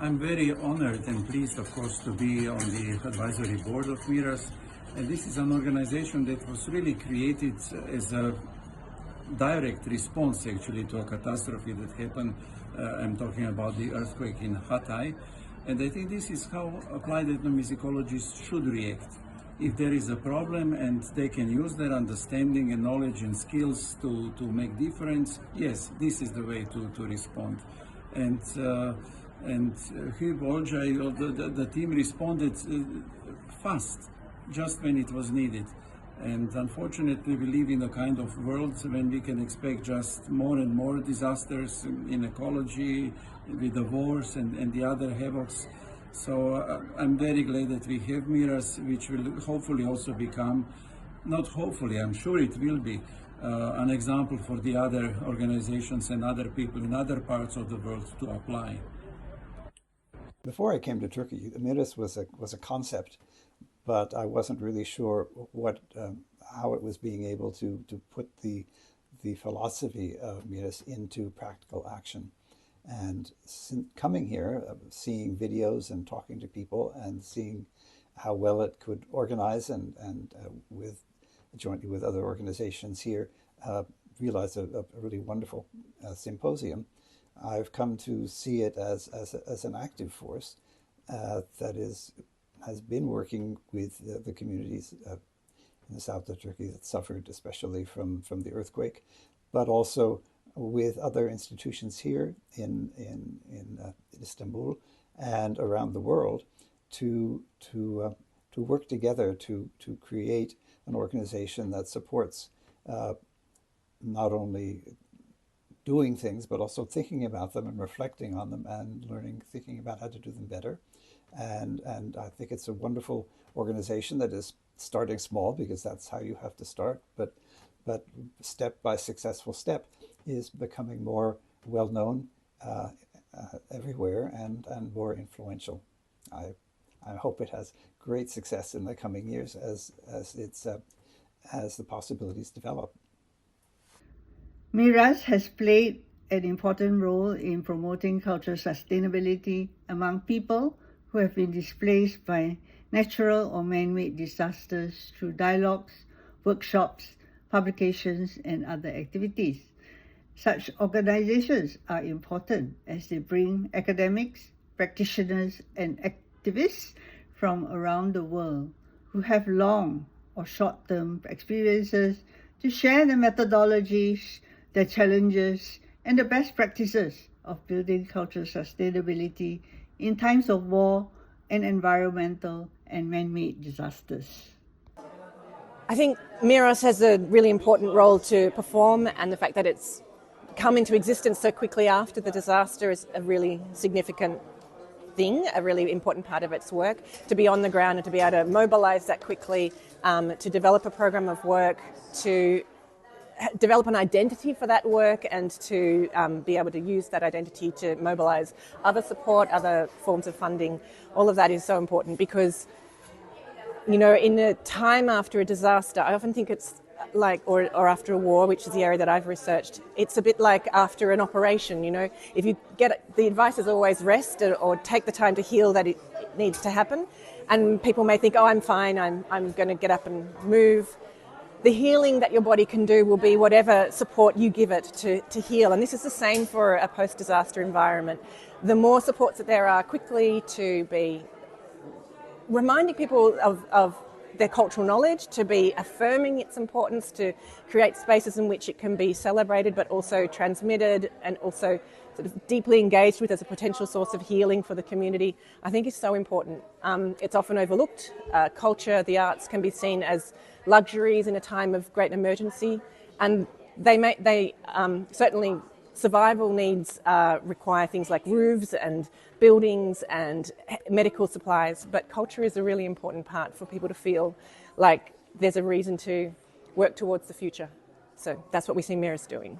I'm very honored and pleased, of course, to be on the advisory board of MIRAS. And this is an organization that was really created as a direct response, actually, to a catastrophe that happened. I'm talking about the earthquake in Hatay. And I think this is how applied ethnomusicologists should react. If there is a problem and they can use their understanding and knowledge and skills to make difference, yes, this is the way to respond. And the team responded fast, just when it was needed. And unfortunately, we live in a kind of world when we can expect just more and more disasters in ecology, with the wars and the other havocs. So I'm very glad that we have MIRAS, which will hopefully also become, not hopefully, I'm sure it will be, an example for the other organizations and other people in other parts of the world to apply. Before I came to Turkey, MIRAS was a concept, but I wasn't really sure how it was being able to put the philosophy of MIRAS into practical action. And coming here, seeing videos and talking to people and seeing how well it could organize and jointly with other organizations here, realized a really wonderful symposium. I've come to see it as an active force that has been working with the communities in the south of Turkey that suffered especially from the earthquake, but also with other institutions here in Istanbul and around the world to work together to create an organization that supports not only doing things, but also thinking about them and reflecting on them and thinking about how to do them better. And I think it's a wonderful organization that is starting small, because that's how you have to start, but step by successful step is becoming more well-known everywhere and more influential. I hope it has great success in the coming years as the possibilities develop. MIRAS has played an important role in promoting cultural sustainability among people who have been displaced by natural or man-made disasters through dialogues, workshops, publications, and other activities. Such organizations are important as they bring academics, practitioners, and activists from around the world who have long or short-term experiences to share their methodologies, their challenges, and the best practices of building cultural sustainability in times of war and environmental and man-made disasters. I think MIRAS has a really important role to perform, and the fact that it's come into existence so quickly after the disaster is a really significant thing, a really important part of its work, to be on the ground and to be able to mobilise that quickly, to develop a program of work, to develop an identity for that work, and to be able to use that identity to mobilise other support, other forms of funding. All of that is so important because, you know, in a time after a disaster, I often think it's like, or after a war, which is the area that I've researched, it's a bit like after an operation, you know. If you get, the advice is always rest or take the time to heal that it needs to happen. And people may think, oh, I'm fine, I'm going to get up and move. The healing that your body can do will be whatever support you give it to heal. And this is the same for a post-disaster environment. The more supports that there are quickly, to be reminding people of their cultural knowledge, to be affirming its importance, to create spaces in which it can be celebrated but also transmitted and also sort of deeply engaged with as a potential source of healing for the community, I think is so important. It's often overlooked. Culture, the arts can be seen as luxuries in a time of great emergency, and they certainly survival needs require things like roofs and buildings and medical supplies, but culture is a really important part for people to feel like there's a reason to work towards the future. So that's what we see MIRAS doing.